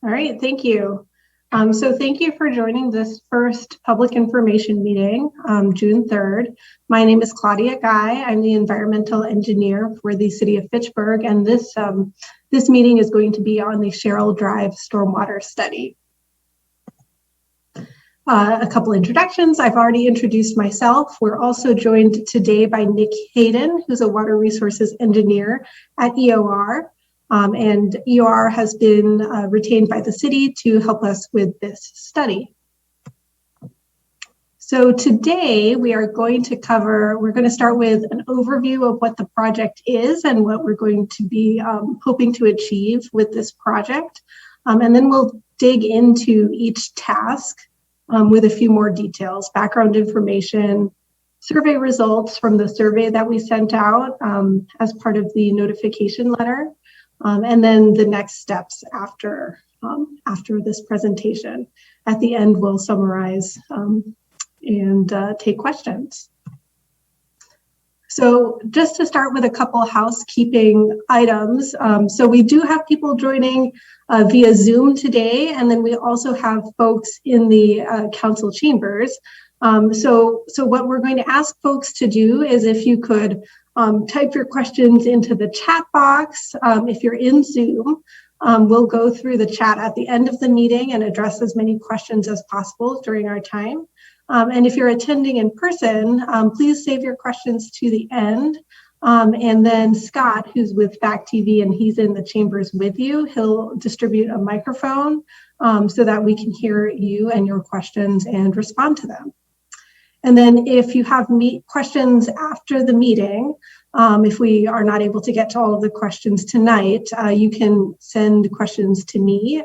All right, thank you. So thank you for joining this first public information meeting, June 3rd. My name is Claudia Guy. I'm the environmental engineer for the city of Fitchburg, and this meeting is going to be on the Cheryl Drive stormwater study. A couple introductions. I've already introduced myself. We're also joined today by Nick Hayden, who's a water resources engineer at EOR. And EOR has been retained by the city to help us with this study. So today we're going to start with an overview of what the project is and what we're going to be hoping to achieve with this project. And then we'll dig into each task with a few more details, background information, survey results from the survey that we sent out as part of the notification letter. And then the next steps after this presentation. At the end, we'll summarize and take questions. So just to start with a couple housekeeping items. So we do have people joining via Zoom today, and then we also have folks in the council chambers. So what we're going to ask folks to do is if you could type your questions into the chat box. If you're in Zoom, we'll go through the chat at the end of the meeting and address as many questions as possible during our time. And if you're attending in person, please save your questions to the end. And then Scott, who's with Fact TV and he's in the chambers with you, he'll distribute a microphone so that we can hear you and your questions and respond to them. And then if you have questions after the meeting, if we are not able to get to all of the questions tonight, you can send questions to me.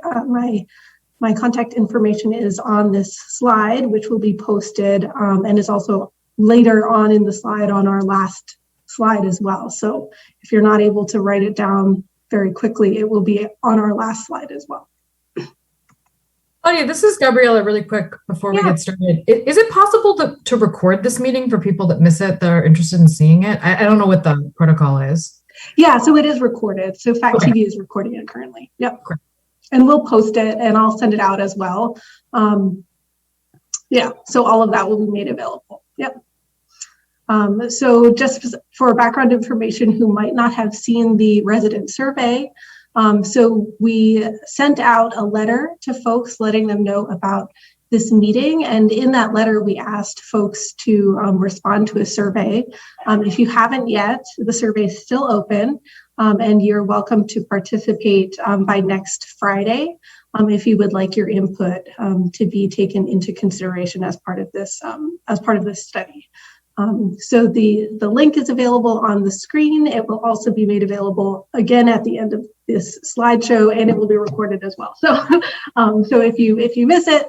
My contact information is on this slide, which will be posted and is also later on in the slide on our last slide as well. So if you're not able to write it down very quickly, it will be on our last slide as well. Claudia, this is Gabriella really quick before we get started. Is it possible to record this meeting for people that miss it, that are interested in seeing it? I don't know what the protocol is. Yeah, so it is recorded. So Fact TV is recording it currently. Yep. Okay. And we'll post it and I'll send it out as well. Yeah, so all of that will be made available. Yep. So just for background information who might not have seen the resident survey, so we sent out a letter to folks letting them know about this meeting. And in that letter, we asked folks to respond to a survey. If you haven't yet, the survey is still open and you're welcome to participate by next Friday if you would like your input to be taken into consideration as part of this study. So the link is available on the screen. It will also be made available again at the end of this slideshow, and it will be recorded as well. So, so if you miss it,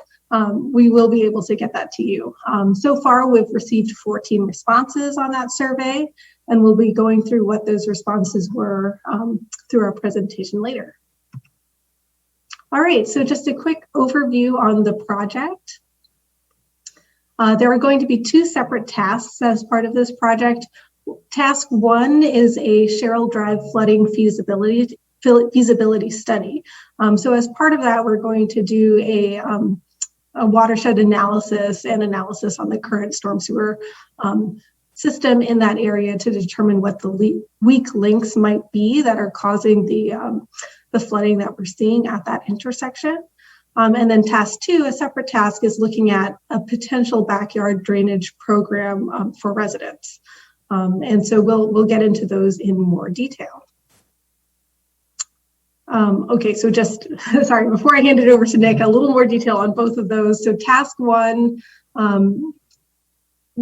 we will be able to get that to you. So far, we've received 14 responses on that survey, and we'll be going through what those responses were through our presentation later. All right, so just a quick overview on the project. There are going to be two separate tasks as part of this project. Task one is a Cheryl Drive flooding feasibility study. So as part of that, we're going to do a watershed analysis and analysis on the current storm sewer system in that area to determine what the weak links might be that are causing the flooding that we're seeing at that intersection. And then task two, a separate task, is looking at a potential backyard drainage program for residents. And so we'll get into those in more detail. Okay, so just, sorry, before I hand it over to Nick, a little more detail on both of those. So task one,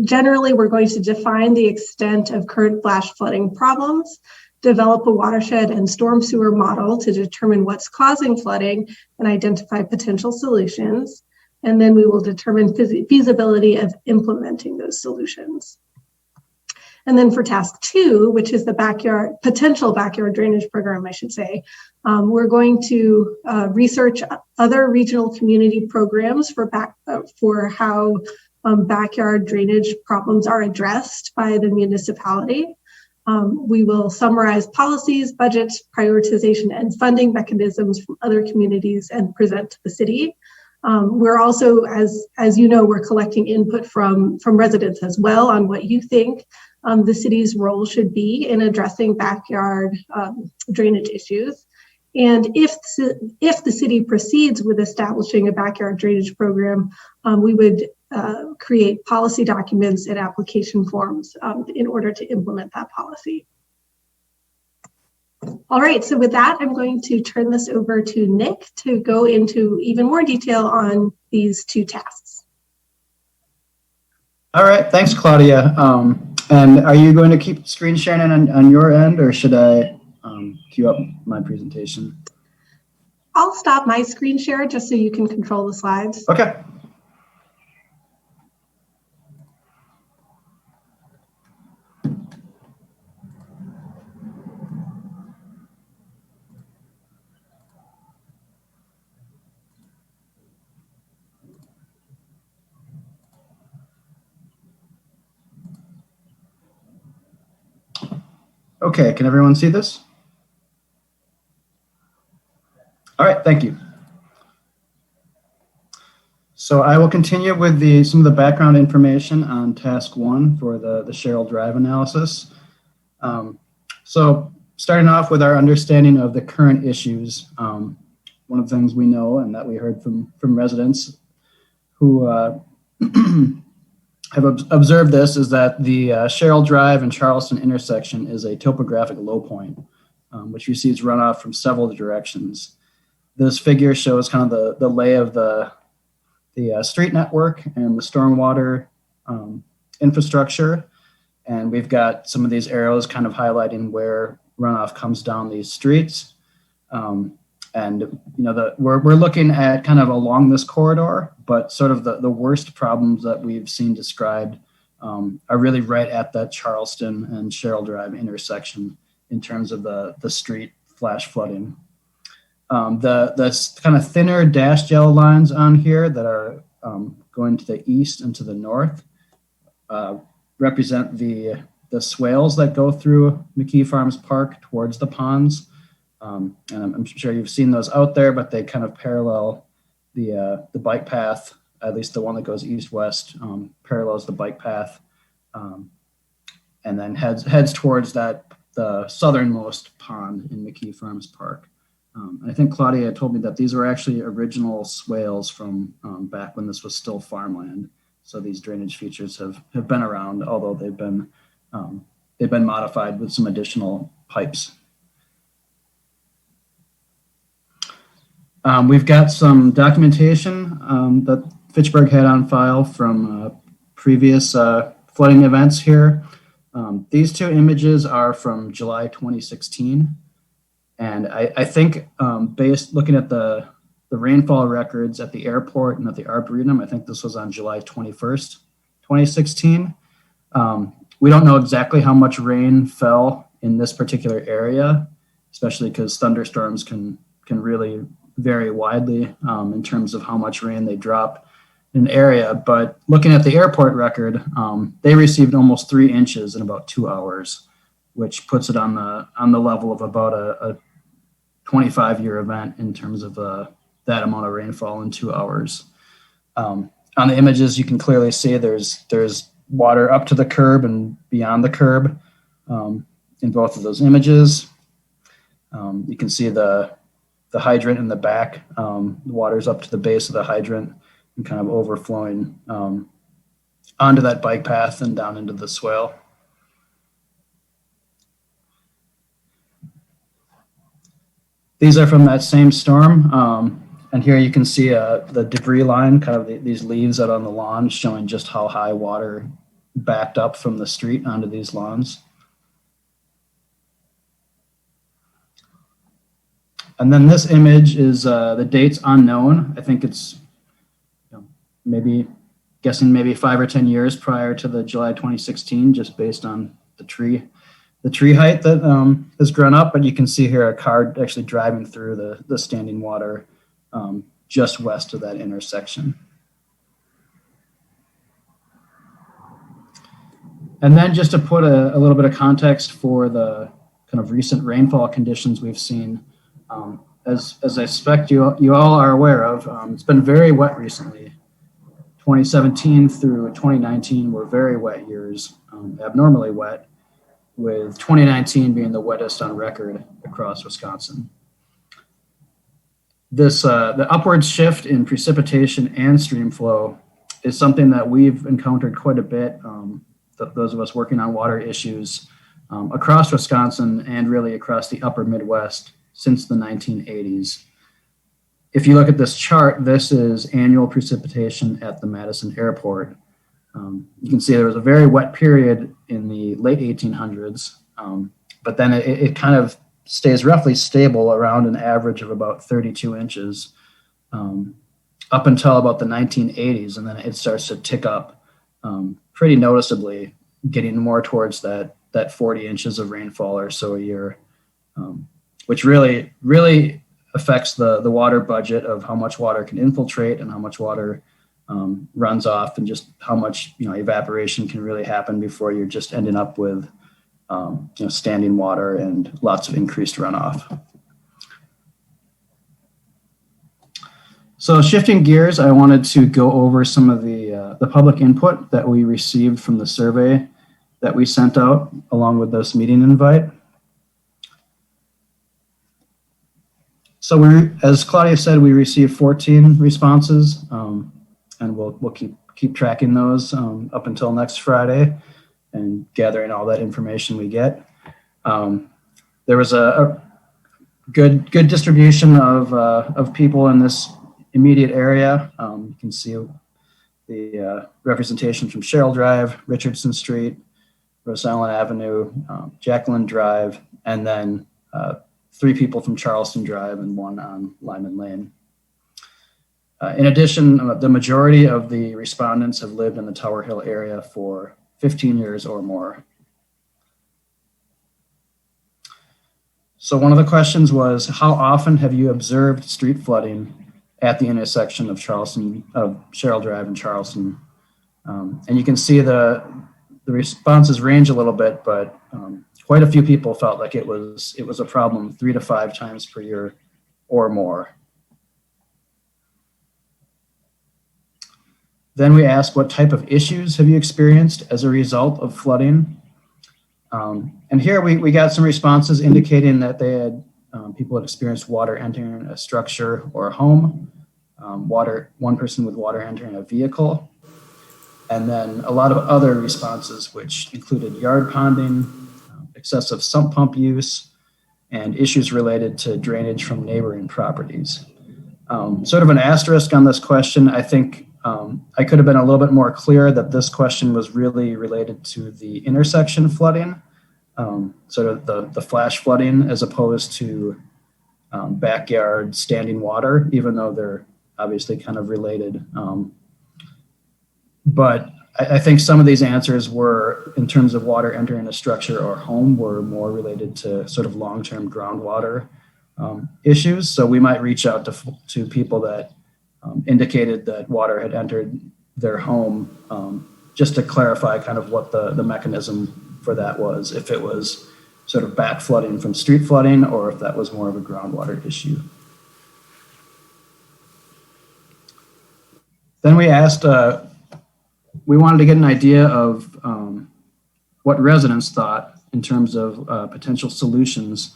generally we're going to define the extent of current flash flooding problems, develop a watershed and storm sewer model to determine what's causing flooding and identify potential solutions. And then we will determine feasibility of implementing those solutions. And then for task two, which is the potential backyard drainage program, I should say, we're going to research other regional community programs for how backyard drainage problems are addressed by the municipality. We will summarize policies, budgets, prioritization, and funding mechanisms from other communities and present to the city. We're also, as you know, we're collecting input from residents as well on what you think the city's role should be in addressing backyard drainage issues. And if the city proceeds with establishing a backyard drainage program, we would create policy documents and application forms in order to implement that policy. All right, so with that, I'm going to turn this over to Nick to go into even more detail on these two tasks. All right, thanks, Claudia. And are you going to keep screen sharing on your end, or should I queue up my presentation? I'll stop my screen share just so you can control the slides. Okay. Okay, can everyone see this? All right, thank you. So I will continue with some of the background information on task 1 for the Cheryl Drive analysis. So starting off with our understanding of the current issues, one of the things we know and that we heard from residents who have observed this is that the Cheryl Drive and Charleston intersection is a topographic low point, which receives runoff from several directions. This figure shows kind of the lay of the street network and the stormwater infrastructure. And we've got some of these arrows kind of highlighting where runoff comes down these streets. And you know, we're looking at kind of along this corridor, but sort of the worst problems that we've seen described are really right at that Charleston and Cheryl Drive intersection in terms of the street flash flooding. The kind of thinner dashed yellow lines on here that are going to the east and to the north represent the swales that go through McKee Farms Park towards the ponds. And I'm sure you've seen those out there, but they kind of parallel the bike path, at least the one that goes east-west, parallels the bike path, and then heads towards the southernmost pond in McKee Farms Park. I think Claudia told me that these were actually original swales from back when this was still farmland. So these drainage features have been around, although they've been modified with some additional pipes. We've got some documentation that Fitchburg had on file from previous flooding events here. These two images are from July 2016. And I think looking at the rainfall records at the airport and at the Arboretum, I think this was on July 21st, 2016. We don't know exactly how much rain fell in this particular area, especially because thunderstorms can really vary widely in terms of how much rain they drop in an area. But looking at the airport record, they received almost 3 inches in about 2 hours, which puts it on the level of about a 25-year event in terms of that amount of rainfall in 2 hours. On the images, you can clearly see there's water up to the curb and beyond the curb in both of those images. You can see the hydrant in the back. The water's up to the base of the hydrant and kind of overflowing onto that bike path and down into the swale. These are from that same storm. And here you can see the debris line, kind of these leaves out on the lawn, showing just how high water backed up from the street onto these lawns. And then this image is the date's unknown. I think it's maybe 5 or 10 years prior to the July 2016, just based on the tree height that has grown up. But you can see here a car actually driving through the standing water just west of that intersection. And then just to put a little bit of context for the kind of recent rainfall conditions we've seen, as I suspect you all are aware of, it's been very wet recently. 2017 through 2019 were very wet years, abnormally wet, with 2019 being the wettest on record across Wisconsin. The upward shift in precipitation and stream flow is something that we've encountered quite a bit, those of us working on water issues across Wisconsin and really across the upper Midwest since the 1980s. If you look at this chart, this is annual precipitation at the Madison Airport. You can see there was a very wet period in the late 1800s, but then it kind of stays roughly stable around an average of about 32 inches up until about the 1980s, and then it starts to tick up pretty noticeably, getting more towards that 40 inches of rainfall or so a year, which really affects the water budget of how much water can infiltrate and how much water runs off, and just how much evaporation can really happen before you're just ending up with standing water and lots of increased runoff. So shifting gears, I wanted to go over some of the public input that we received from the survey that we sent out along with this meeting invite. So as Claudia said, we received 14 responses, and we'll keep tracking those up until next Friday and gathering all that information we get. There was a good distribution of people in this immediate area. You can see the representation from Cheryl Drive, Richardson Street, Rose Island Avenue, Jacqueline Drive, and then 3 people from Charleston Drive and 1 on Lyman Lane. In addition, the majority of the respondents have lived in the Tower Hill area for 15 years or more. So one of the questions was, how often have you observed street flooding at the intersection of Cheryl Drive and Charleston? And you can see the responses range a little bit, but quite a few people felt like it was a problem 3 to 5 times per year or more. Then we asked, what type of issues have you experienced as a result of flooding? And here we got some responses indicating that people had experienced water entering a structure or a home, one person with water entering a vehicle, and then a lot of other responses, which included yard ponding, excessive sump pump use, and issues related to drainage from neighboring properties. Sort of an asterisk on this question. I think I could have been a little bit more clear that this question was really related to the intersection flooding, sort of the flash flooding, as opposed to backyard standing water, even though they're obviously kind of related. But I think some of these answers were, in terms of water entering a structure or home, were more related to sort of long-term groundwater issues. So we might reach out to people that indicated that water had entered their home, just to clarify kind of what the mechanism for that was, if it was sort of back flooding from street flooding, or if that was more of a groundwater issue. Then we asked, we wanted to get an idea of what residents thought in terms of potential solutions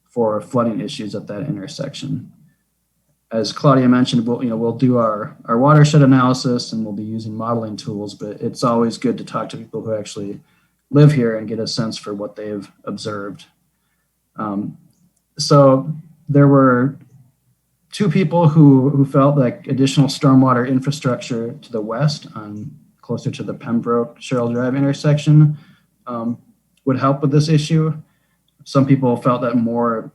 for flooding issues at that intersection. As Claudia mentioned, we'll do our watershed analysis, and we'll be using modeling tools, but it's always good to talk to people who actually live here and get a sense for what they've observed. So there were 2 people who felt like additional stormwater infrastructure to the west, closer to the Pembroke Cheryl Drive intersection, would help with this issue. Some people felt that more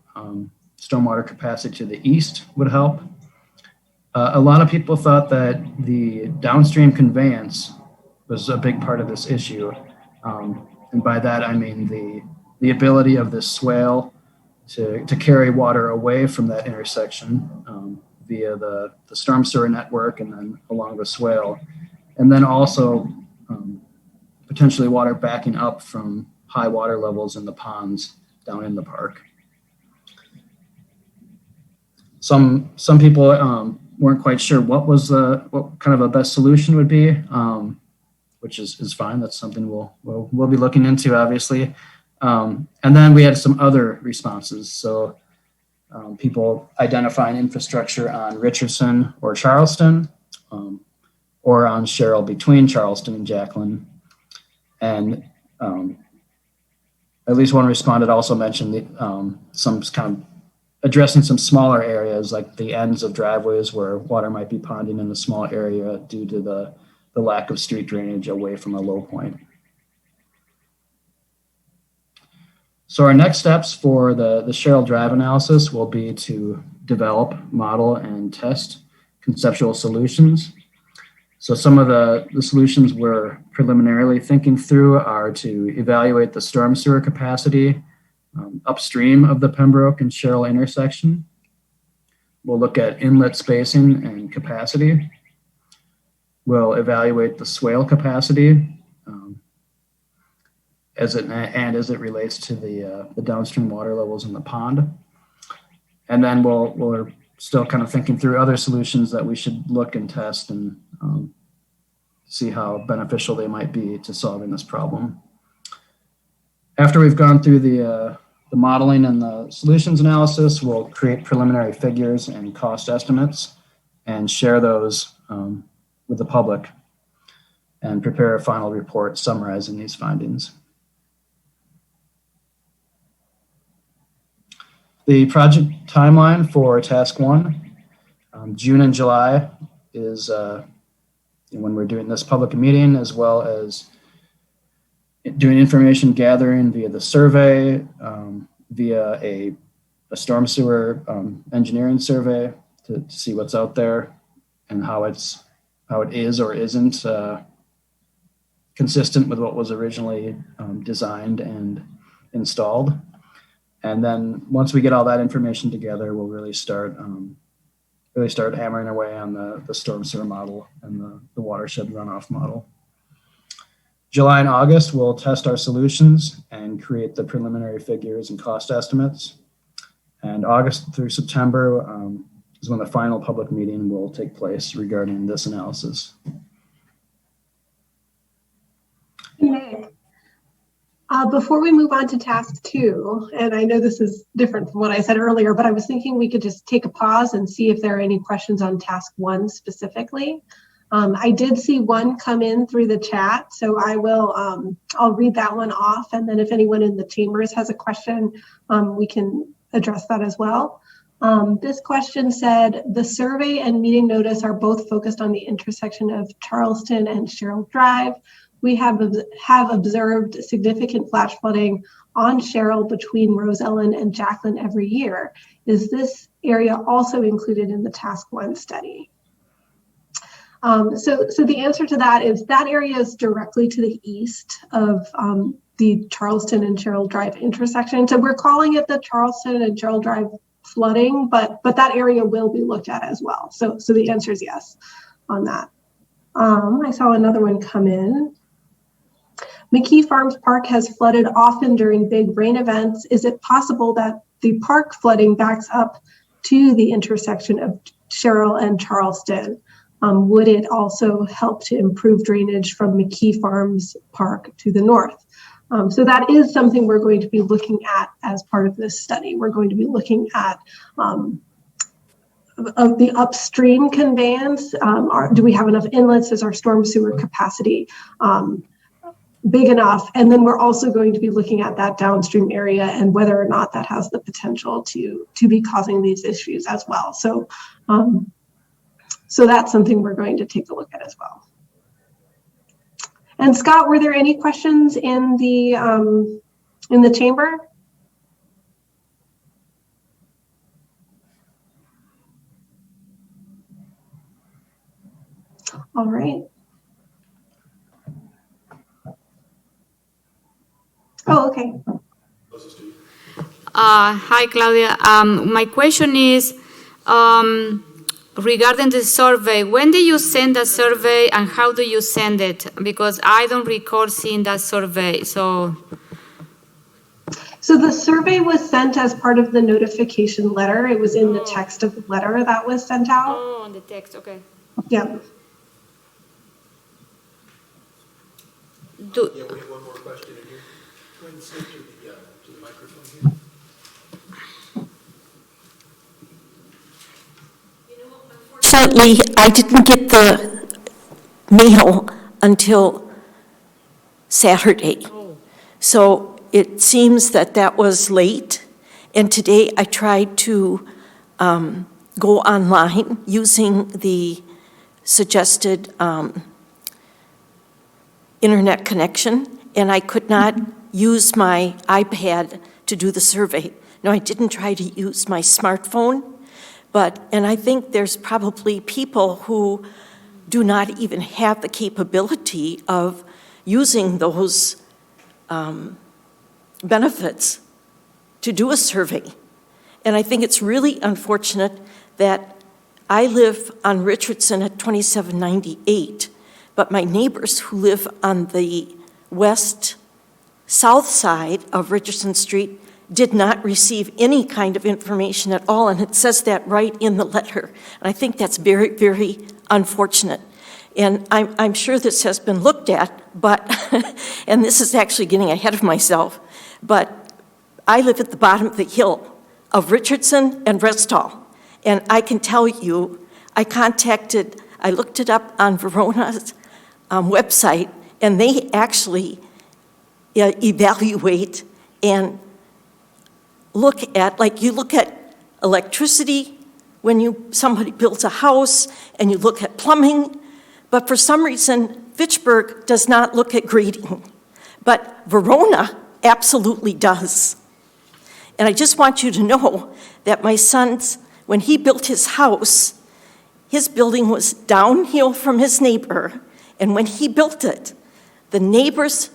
stormwater capacity to the east would help. A lot of people thought that the downstream conveyance was a big part of this issue. And by that, I mean the ability of this swale to carry water away from that intersection via the storm sewer network and then along the swale. And then also potentially water backing up from high water levels in the ponds down in the park. Some people weren't quite sure what kind of a best solution would be, which is fine. That's something we'll be looking into, obviously. And then we had some other responses. So people identifying infrastructure on Richardson or Charleston, or on Cheryl between Charleston and Jacqueline. And at least one respondent also mentioned some kind of addressing some smaller areas, like the ends of driveways where water might be ponding in a small area due to the lack of street drainage away from a low point. So our next steps for the Cheryl Drive analysis will be to develop, model, and test conceptual solutions. So some of the solutions we're preliminarily thinking through are to evaluate the storm sewer capacity upstream of the Pembroke and Cheryl intersection. We'll look at inlet spacing and capacity. We'll evaluate the swale capacity as it relates to the downstream water levels in the pond. And then we're still kind of thinking through other solutions that we should look and test and see how beneficial they might be to solving this problem. After we've gone through the modeling and the solutions analysis, we'll create preliminary figures and cost estimates and share those with the public and prepare a final report summarizing these findings. The project timeline for task 1, June and July is when we're doing this public meeting, as well as doing information gathering via the survey, via a storm sewer engineering survey to see what's out there and how it is or isn't consistent with what was originally designed and installed. And then once we get all that information together, we'll really start hammering away on the storm sewer model and the watershed runoff model. July and August, we'll test our solutions and create the preliminary figures and cost estimates. And August through September is when the final public meeting will take place regarding this analysis. Okay. Before we move on to task 2, and I know this is different from what I said earlier, but I was thinking we could just take a pause and see if there are any questions on task 1 specifically. I did see one come in through the chat, so I'll read that one off, and then if anyone in the chambers has a question, we can address that as well. This question said, the survey and meeting notice are both focused on the intersection of Charleston and Cheryl Drive. We have observed significant flash flooding on Cheryl between Rose Ellen and Jacqueline every year. Is this area also included in the task 1 study? So the answer to that is that area is directly to the east of the Charleston and Cheryl Drive intersection. So we're calling it the Charleston and Cheryl Drive flooding, but that area will be looked at as well. So the answer is yes on that. I saw another one come in. McKee Farms Park has flooded often during big rain events. Is it possible that the park flooding backs up to the intersection of Cheryl and Charleston? Would it also help to improve drainage from McKee Farms Park to the north? So that is something we're going to be looking at as part of this study. We're going to be looking at of the upstream conveyance. Do we have enough inlets? Is our storm sewer capacity big enough? And then we're also going to be looking at that downstream area and whether or not that has the potential to be causing these issues as well. So that's something we're going to take a look at as well. And Scott, were there any questions in the chamber? All right. Oh, okay. Hi, Claudia. My question is, regarding the survey, when do you send a survey and how do you send it? Because I don't recall seeing that survey. So the survey was sent as part of the notification letter. It was in the text of the letter that was sent out. oh, on the text, okay. Yeah. Do, Yeah, we have one more question in here. Go ahead and speak to the microphone here. Unfortunately, I didn't get the mail until Saturday. So it seems that that was late. And today I tried to go online using the suggested internet connection, and I could not use my iPad to do the survey. No, I didn't try to use my smartphone, and I think there's probably people who do not even have the capability of using those benefits to do a survey. And I think it's really unfortunate that I live on Richardson at 2798, but my neighbors who live on the south side of Richardson Street did not receive any kind of information at all, and it says that right in the letter. And I think that's very, very unfortunate. And I'm sure this has been looked at, but, and this is actually getting ahead of myself, but I live at the bottom of the hill of Richardson and Restall. And I can tell you, I looked it up on Verona's website, and they actually evaluate and look at, like you look at electricity when somebody builds a house, and you look at plumbing, but for some reason, Fitchburg does not look at grading, but Verona absolutely does. And I just want you to know that my son's, when he built his house, his building was downhill from his neighbor, and when he built it, the neighbor's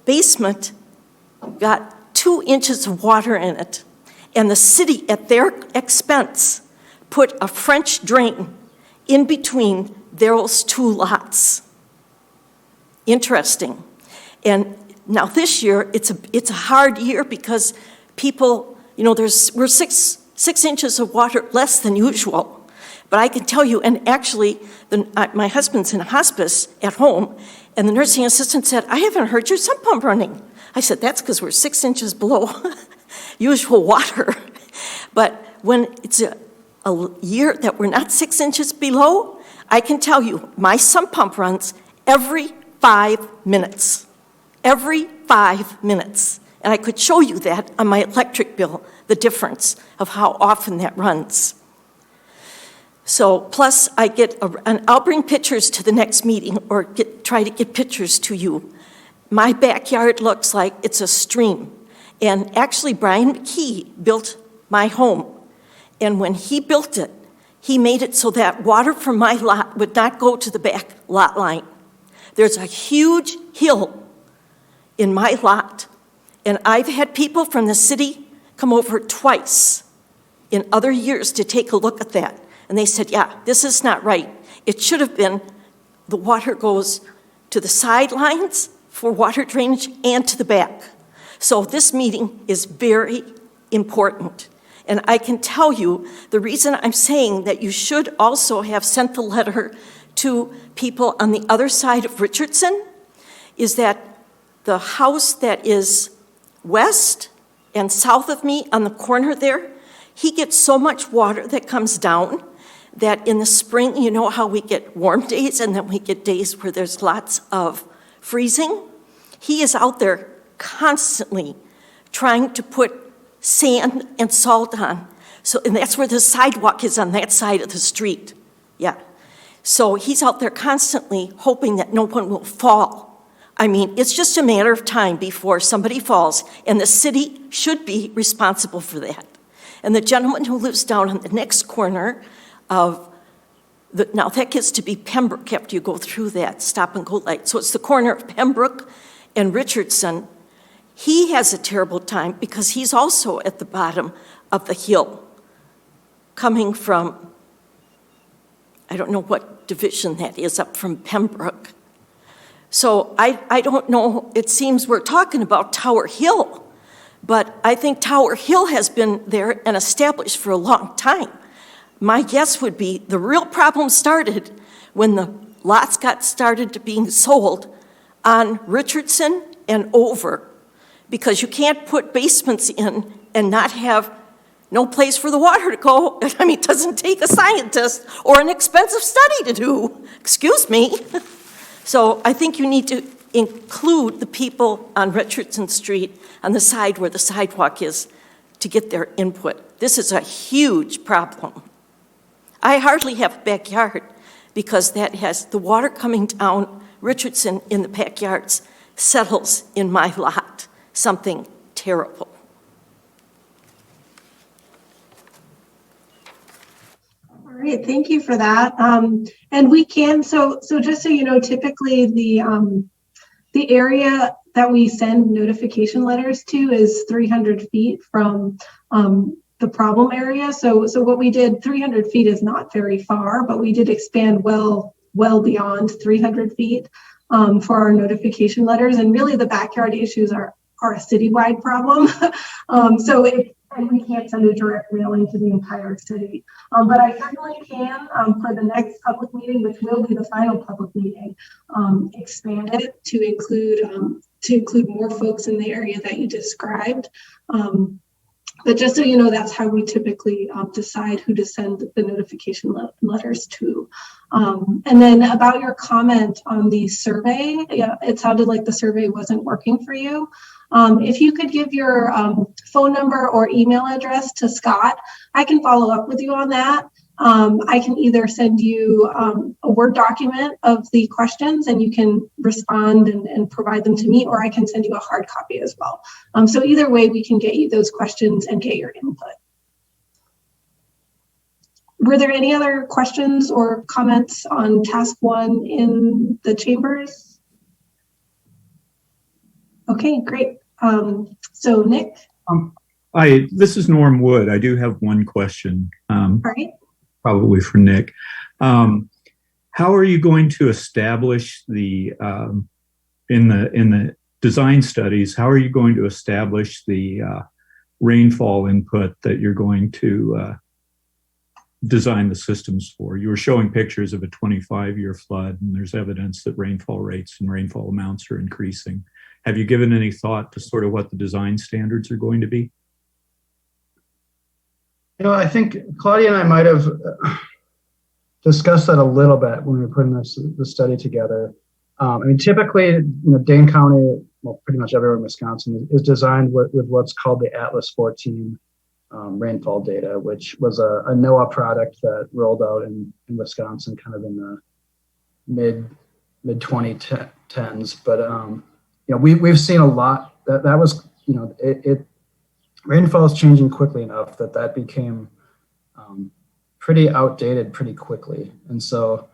basement got 2 inches of water in it, and the city, at their expense, put a French drain in between those 2 lots. Interesting. And now this year, it's a hard year because people, we're six inches of water less than usual. But I can tell you, and actually, my husband's in hospice at home, and the nursing assistant said, I haven't heard your sump pump running. I said, that's because we're 6 inches below usual water. But when it's a year that we're not 6 inches below, I can tell you, my sump pump runs every 5 minutes. Every 5 minutes. And I could show you that on my electric bill, the difference of how often that runs. So, plus I and I'll bring pictures to the next meeting or try to get pictures to you. My backyard looks like it's a stream. And actually, Brian McKee built my home. And when he built it, he made it so that water from my lot would not go to the back lot line. There's a huge hill in my lot. And I've had people from the city come over twice in other years to take a look at that. And they said, yeah, this is not right. It should have been the water goes to the sidelines for water drainage and to the back. So this meeting is very important. And I can tell you the reason I'm saying that you should also have sent the letter to people on the other side of Richardson is that the house that is west and south of me on the corner there, he gets so much water that comes down that in the spring, you know how we get warm days and then we get days where there's lots of freezing? He is out there constantly trying to put sand and salt on. And that's where the sidewalk is on that side of the street. Yeah. So he's out there constantly hoping that no one will fall. I mean, it's just a matter of time before somebody falls, and the city should be responsible for that. And the gentleman who lives down on the next corner now that gets to be Pembroke after you go through that stop and go light. So it's the corner of Pembroke and Richardson. He has a terrible time because he's also at the bottom of the hill coming from I don't know what division that is up from Pembroke. So I don't know, it seems we're talking about Tower Hill, but I think Tower Hill has been there and established for a long time. My guess would be the real problem started when the lots got started to being sold on Richardson and over, because you can't put basements in and not have no place for the water to go. I mean, it doesn't take a scientist or an expensive study to do, excuse me. So I think you need to include the people on Richardson Street on the side where the sidewalk is to get their input. This is a huge problem. I hardly have a backyard because that has the water coming down Richardson in the backyards settles in my lot, something terrible. All right, thank you for that. And we can, so just so you know, typically the area that we send notification letters to is 300 feet from the problem area. So what we did, 300 feet is not very far, but we did expand well beyond 300 feet for our notification letters. And really the backyard issues are a citywide problem. And we can't send a direct mailing to the entire city. But I certainly can, for the next public meeting, which will be the final public meeting, expand it to include more folks in the area that you described. But just so you know, that's how we typically decide who to send the notification letters to. And then about your comment on the survey, yeah, it sounded like the survey wasn't working for you. If you could give your phone number or email address to Scott, I can follow up with you on that. I can either send you a Word document of the questions and you can respond and provide them to me, or I can send you a hard copy as well. So either way, we can get you those questions and get your input. Were there any other questions or comments on task 1 in the chambers? Okay, great. So Nick? Hi, this is Norm Wood. I do have one question. All right. Probably for Nick. How are you going to establish the in the design studies? How are you going to establish the rainfall input that you're going to design the systems for? You were showing pictures of a 25-year flood, and there's evidence that rainfall rates and rainfall amounts are increasing. Have you given any thought to sort of what the design standards are going to be? You know, I think Claudia and I might have discussed that a little bit when we were putting the study together. I mean, typically, Dane County, well, pretty much everywhere in Wisconsin is designed with what's called the Atlas 14 rainfall data, which was a NOAA product that rolled out in Wisconsin kind of in the mid 2010s. But we've seen a lot that was, rainfall is changing quickly enough that became pretty outdated pretty quickly. And so,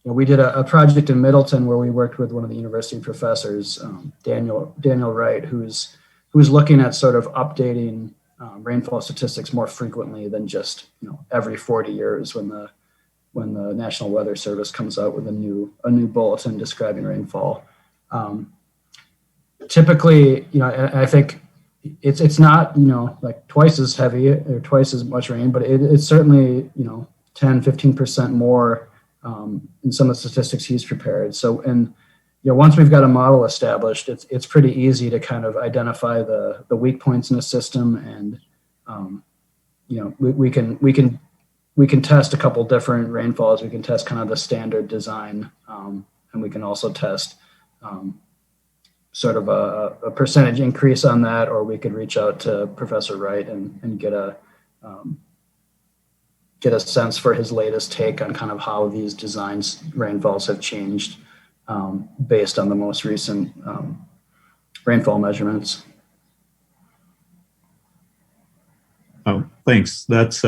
we did a project in Middleton where we worked with one of the university professors, Daniel Wright, who's looking at sort of updating rainfall statistics more frequently than just every 40 years when the National Weather Service comes out with a new bulletin describing rainfall. Typically, I think it's not, like twice as heavy or twice as much rain, but it's certainly, 10, 15% more in some of the statistics he's prepared. So, and, once we've got a model established, it's pretty easy to kind of identify the weak points in the system. And, we can test a couple different rainfalls. We can test kind of the standard design, and we can also test sort of a percentage increase on that, or we could reach out to Professor Wright and get a sense for his latest take on kind of how these designs rainfalls have changed based on the most recent rainfall measurements. Oh, thanks. That's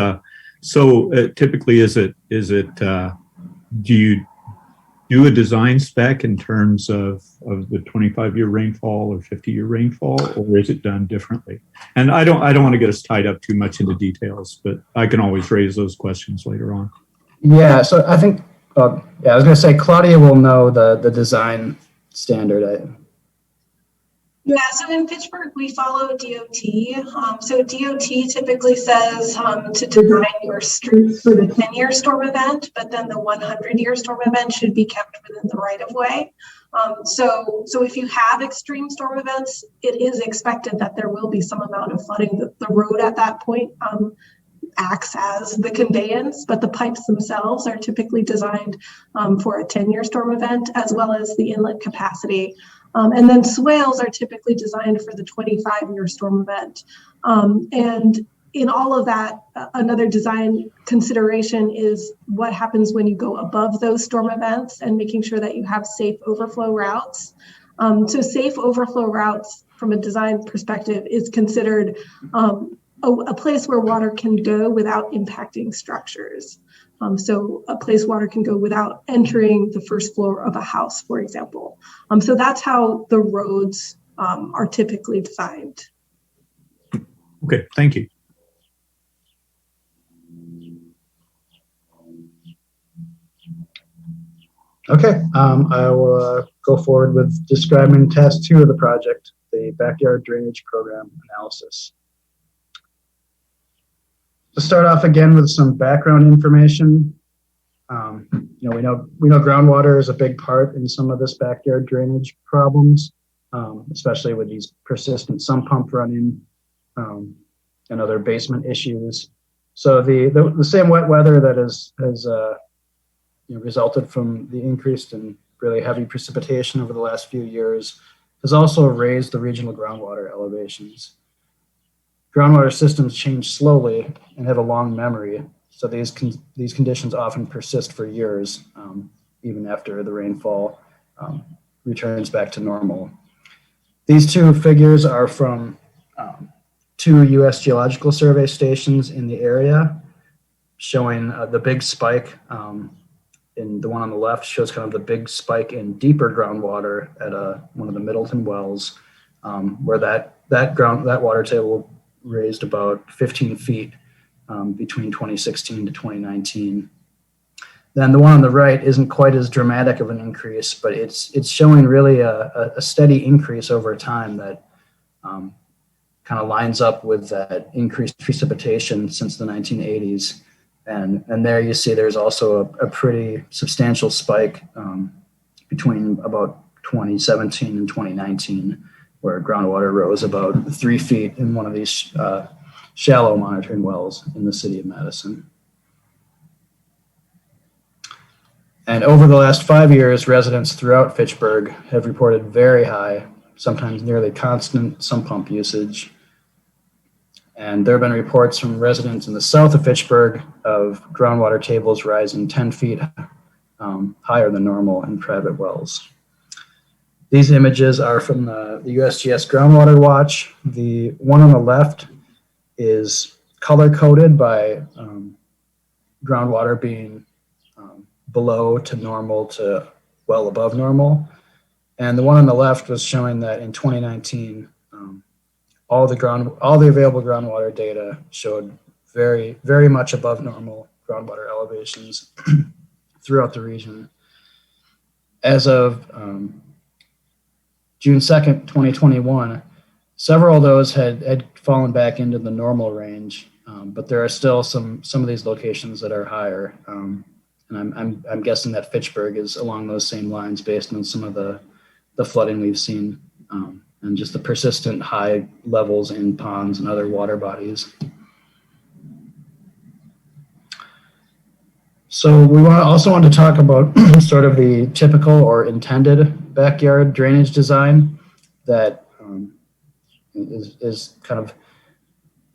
so typically is it do you do a design spec in terms of the 25-year rainfall or 50-year rainfall, or is it done differently? And I don't want to get us tied up too much into details, but I can always raise those questions later on. Yeah, so I think, yeah, I was going to say Claudia will know the design standard. Yeah, so in Fitchburg, we follow DOT. So DOT typically says to design your streets for the 10-year storm event, but then the 100-year storm event should be kept within the right of way. So if you have extreme storm events, it is expected that there will be some amount of flooding. The road at that point acts as the conveyance, but the pipes themselves are typically designed for a 10-year storm event, as well as the inlet capacity. And then swales are typically designed for the 25-year storm event. And in all of that, another design consideration is what happens when you go above those storm events and making sure that you have safe overflow routes. So safe overflow routes from a design perspective is considered a place where water can go without impacting structures. So a place water can go without entering the first floor of a house, for example. So that's how the roads are typically designed. Okay, thank you. Okay, I will go forward with describing task 2 of the project, the backyard drainage program analysis. To start off again with some background information, we know groundwater is a big part in some of this backyard drainage problems, especially with these persistent sump pump running and other basement issues. So the same wet weather that has resulted from the increased and really heavy precipitation over the last few years has also raised the regional groundwater elevations. Groundwater systems change slowly and have a long memory, so these conditions often persist for years, even after the rainfall returns back to normal. These 2 figures are from 2 U.S. Geological Survey stations in the area, showing the big spike. In the one on the left shows kind of the big spike in deeper groundwater at one of the Middleton wells, where that water table raised about 15 feet between 2016 to 2019. Then the one on the right isn't quite as dramatic of an increase, but it's showing really a steady increase over time that kind of lines up with that increased precipitation since the 1980s. And there you see there's also a pretty substantial spike between about 2017 and 2019, where groundwater rose about 3 feet in one of these shallow monitoring wells in the city of Madison. And over the last 5 years, residents throughout Fitchburg have reported very high, sometimes nearly constant sump pump usage. And there have been reports from residents in the south of Fitchburg of groundwater tables rising 10 feet higher than normal in private wells. These images are from the USGS Groundwater Watch. The one on the left is color-coded by groundwater being below to normal to well above normal. And the one on the left was showing that in 2019, all the available groundwater data showed very, very much above normal groundwater elevations throughout the region. As of June 2nd, 2021, several of those had fallen back into the normal range, but there are still some of these locations that are higher. And I'm guessing that Fitchburg is along those same lines based on some of the flooding we've seen. And just the persistent high levels in ponds and other water bodies. So we also want to talk about sort of the typical or intended backyard drainage design that is kind of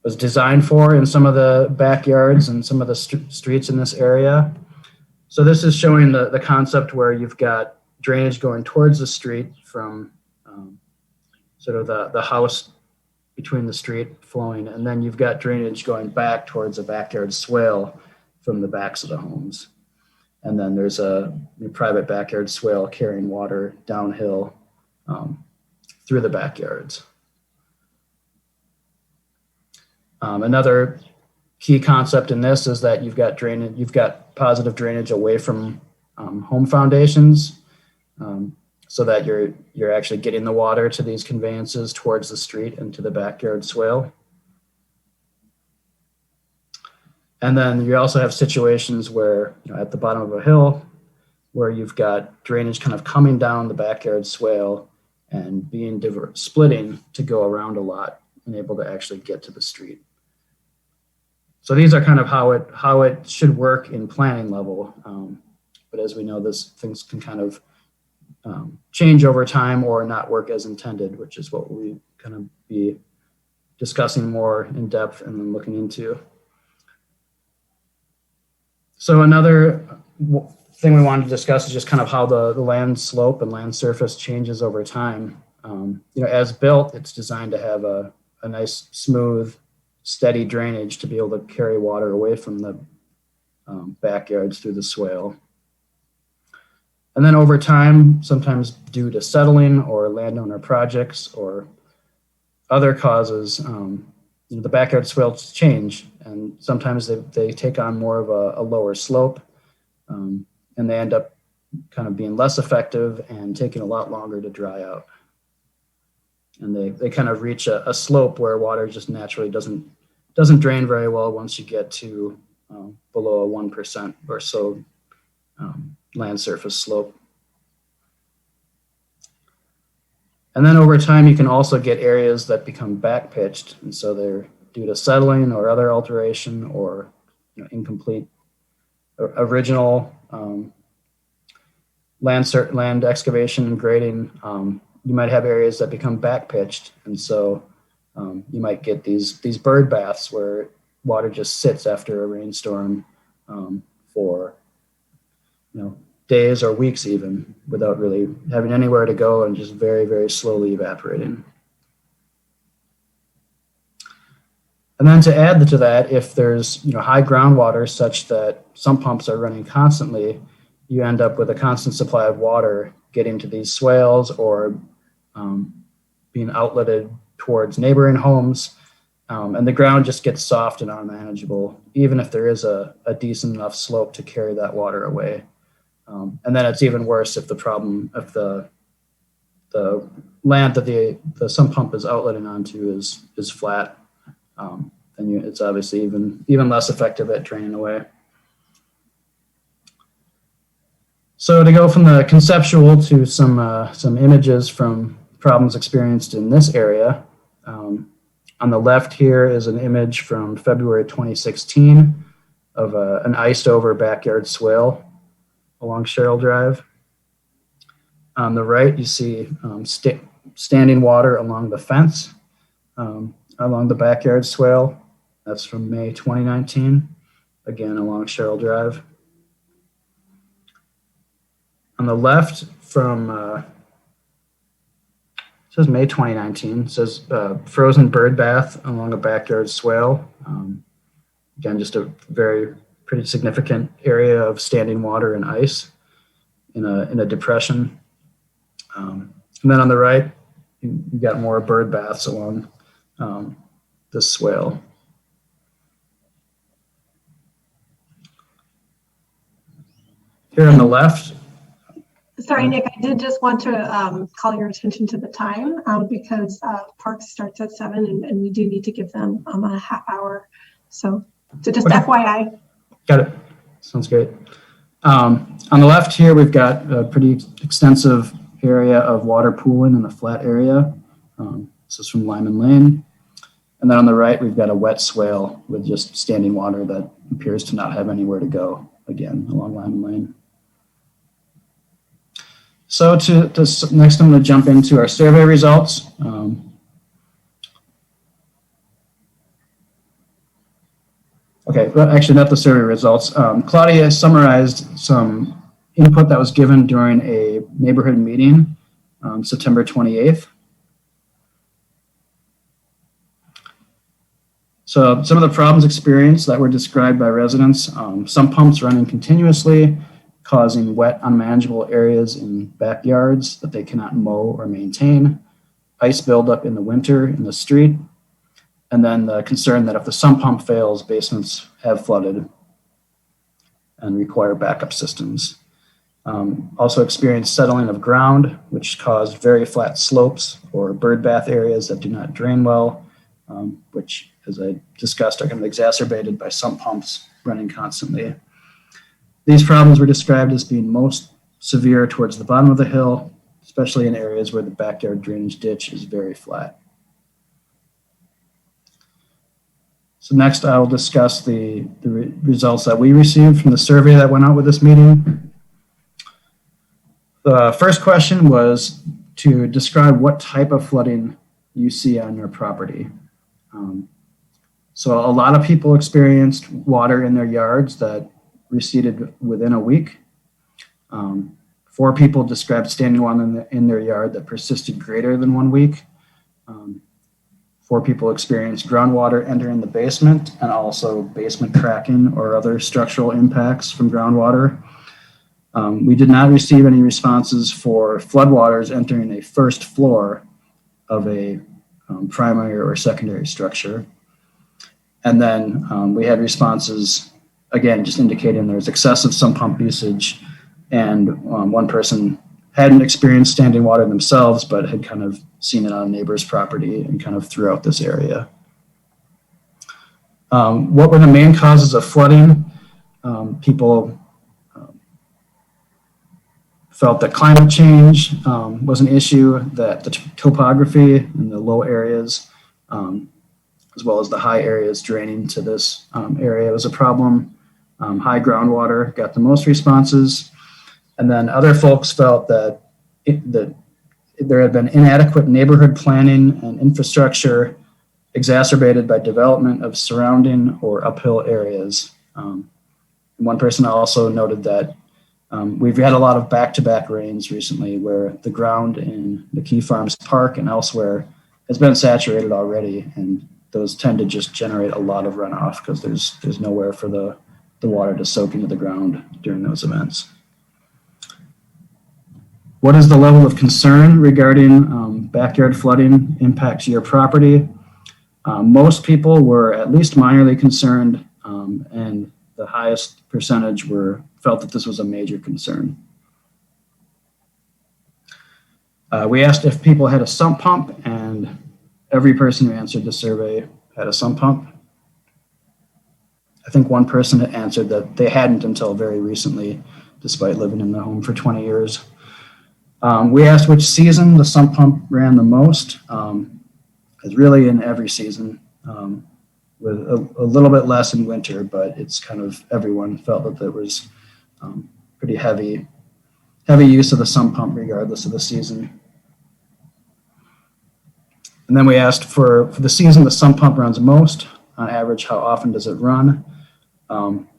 was designed for in some of the backyards and some of the streets in this area. So this is showing the concept where you've got drainage going towards the street from sort of the house between the street flowing, and then you've got drainage going back towards a backyard swale from the backs of the homes. And then there's a private backyard swale carrying water downhill through the backyards. Another key concept in this is that you've got drainage, you've got positive drainage away from home foundations, so that you're actually getting the water to these conveyances towards the street and to the backyard swale. And then you also have situations where, at the bottom of a hill, where you've got drainage kind of coming down the backyard swale and being splitting to go around a lot and able to actually get to the street. So these are kind of how it should work in planning level. But as we know, things can kind of change over time or not work as intended, which is what we kind of be discussing more in depth and then looking into. So another thing we wanted to discuss is just kind of how the land slope and land surface changes over time. As built, it's designed to have a nice, smooth, steady drainage to be able to carry water away from the backyards through the swale. And then over time, sometimes due to settling or landowner projects or other causes, the backyard swales change, and sometimes they take on more of a lower slope, and they end up kind of being less effective and taking a lot longer to dry out. And they kind of reach a slope where water just naturally doesn't drain very well once you get to below a 1% or so land surface slope. And then over time, you can also get areas that become back pitched. And so they're due to settling or other alteration or incomplete original land excavation and grading. You might have areas that become back pitched. And so you might get these bird baths where water just sits after a rainstorm for days or weeks even, without really having anywhere to go and just very, very slowly evaporating. And then to add to that, if there's high groundwater such that sump pumps are running constantly, you end up with a constant supply of water getting to these swales or being outletted towards neighboring homes. And the ground just gets soft and unmanageable, even if there is a decent enough slope to carry that water away. And then it's even worse if the land that the sump pump is outletting onto is flat. Then it's obviously even less effective at draining away. So to go from the conceptual to some images from problems experienced in this area. On the left here is an image from February 2016 of an iced over backyard swale along Cheryl Drive. On the right, you see standing water along the fence, along the backyard swale. That's from May 2019, again along Cheryl Drive. On the left from, it says May 2019, it says frozen bird bath along a backyard swale. Again, just a pretty significant area of standing water and ice in a depression. And then on the right, you got more bird baths along this swale. Here on the left. Sorry, Nick, I did just want to call your attention to the time because Parks starts at 7 and we do need to give them a half hour. So just okay. FYI. Got it. Sounds great. On the left here, we've got a pretty extensive area of water pooling in the flat area. This is from Lyman Lane. And then on the right, we've got a wet swale with just standing water that appears to not have anywhere to go, again, along Lyman Lane. So next, I'm going to jump into our survey results. Okay, well, actually not the survey results. Claudia summarized some input that was given during a neighborhood meeting on September 28th. So some of the problems experienced that were described by residents, some pumps running continuously, causing wet, unmanageable areas in backyards that they cannot mow or maintain, ice buildup in the winter in the street, And then the concern that if the sump pump fails, basements have flooded and require backup systems. Also experienced settling of ground, which caused very flat slopes or bird bath areas that do not drain well, which, as I discussed, are kind of exacerbated by sump pumps running constantly. These problems were described as being most severe towards the bottom of the hill, especially in areas where the backyard drainage ditch is very flat. So next, I will discuss the results that we received from the survey that went out with this meeting. The first question was to describe what type of flooding you see on your property. So a lot of people experienced water in their yards that receded within a week. 4 people described standing water in their yard that persisted greater than 1 week. 4 people experienced groundwater entering the basement and also basement cracking or other structural impacts from groundwater. We did not receive any responses for floodwaters entering a first floor of a primary or secondary structure. And then we had responses, again, just indicating there's excessive sump pump usage, and one person hadn't experienced standing water themselves, but had kind of seen it on a neighbor's property and kind of throughout this area. What were the main causes of flooding? People felt that climate change was an issue, that the topography in the low areas, as well as the high areas draining to this area was a problem. High groundwater got the most responses. And then other folks felt that there had been inadequate neighborhood planning and infrastructure exacerbated by development of surrounding or uphill areas. One person also noted that we've had a lot of back-to-back rains recently where the ground in McKee Farms Park and elsewhere has been saturated already, and those tend to just generate a lot of runoff because there's nowhere for the water to soak into the ground during those events. What is the level of concern regarding backyard flooding impacts your property? Most people were at least minorly concerned, and the highest percentage felt that this was a major concern. We asked if people had a sump pump, and every person who answered the survey had a sump pump. I think one person had answered that they hadn't until very recently, despite living in the home for 20 years. We asked which season the sump pump ran the most. It's really in every season, with a little bit less in winter, but it's kind of everyone felt that there was pretty heavy use of the sump pump regardless of the season. And then we asked for the season the sump pump runs most. On average, how often does it run?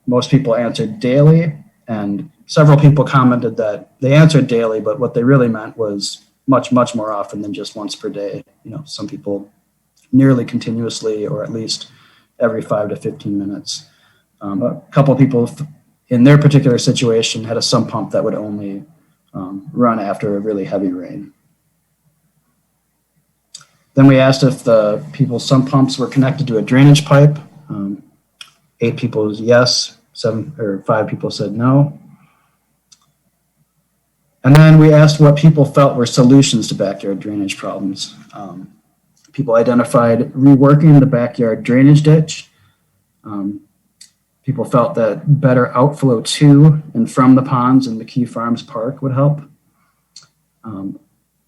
Most people answered daily, and several people commented that they answered daily, but what they really meant was much, much more often than just once per day. Some people nearly continuously, or at least every 5 to 15 minutes. A couple of people in their particular situation had a sump pump that would only run after a really heavy rain. Then we asked if the people's sump pumps were connected to a drainage pipe. 8 people was yes, 5 people said no. And then we asked what people felt were solutions to backyard drainage problems. People identified reworking the backyard drainage ditch. People felt that better outflow to and from the ponds in McKee Farms Park would help.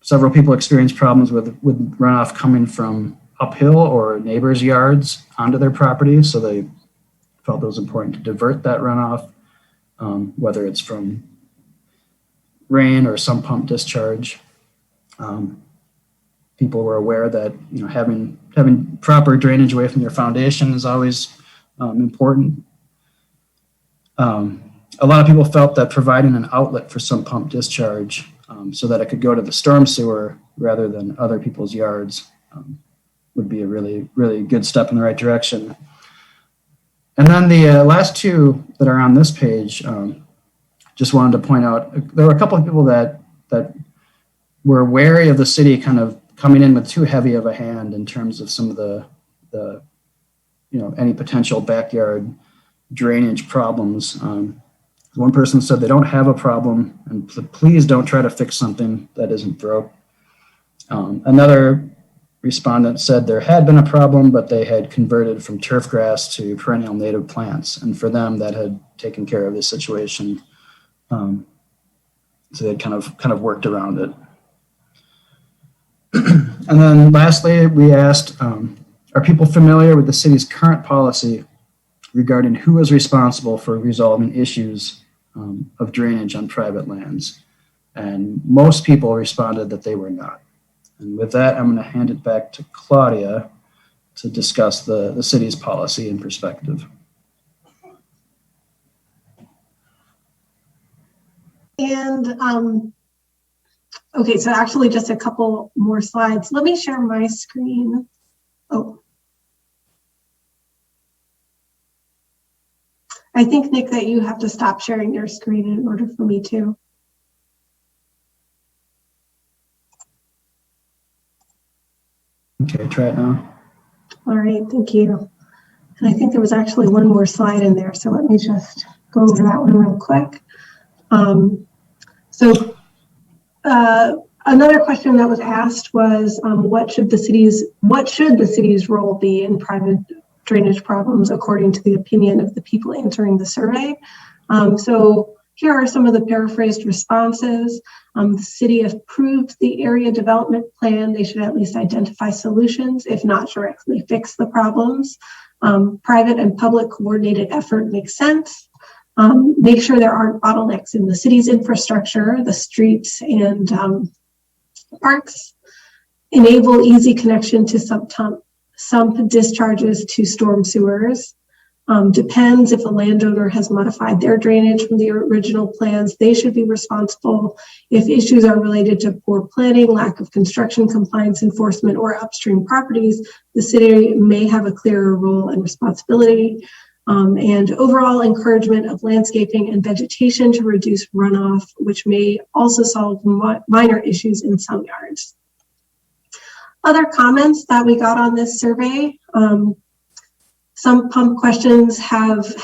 Several people experienced problems with runoff coming from uphill or neighbors' yards onto their property, so they felt it was important to divert that runoff, whether it's from rain or sump pump discharge. People were aware that having proper drainage away from your foundation is always important. A lot of people felt that providing an outlet for sump pump discharge so that it could go to the storm sewer rather than other people's yards would be a really, really good step in the right direction. And then the last 2 that are on this page, just wanted to point out, there were a couple of people that were wary of the city kind of coming in with too heavy of a hand in terms of some of the the, any potential backyard drainage problems. One person said they don't have a problem, and please don't try to fix something that isn't broke. Another respondent said there had been a problem, but they had converted from turf grass to perennial native plants, and for them that had taken care of the situation. So they kind of worked around it. And then lastly, we asked, are people familiar with the city's current policy regarding who is responsible for resolving issues of drainage on private lands? And most people responded that they were not. And with that, I'm going to hand it back to Claudia to discuss the city's policy and perspective. And okay, so actually just a couple more slides. Let me share my screen. Oh. I think, Nick, that you have to stop sharing your screen in order for me to. Okay, try it now. All right, thank you. And I think there was actually one more slide in there, so let me just go over that one real quick. Another question that was asked was, what should the city's role be in private drainage problems according to the opinion of the people answering the survey? So here are some of the paraphrased responses. The city approved the area development plan. They should at least identify solutions, if not directly fix the problems. Private and public coordinated effort makes sense. Make sure there aren't bottlenecks in the city's infrastructure, the streets and parks. Enable easy connection to sump discharges to storm sewers. Depends if a landowner has modified their drainage from the original plans, they should be responsible. If issues are related to poor planning, lack of construction compliance enforcement, or upstream properties, the city may have a clearer role and responsibility. And overall encouragement of landscaping and vegetation to reduce runoff, which may also solve minor issues in some yards. Other comments that we got on this survey, some pump questions should have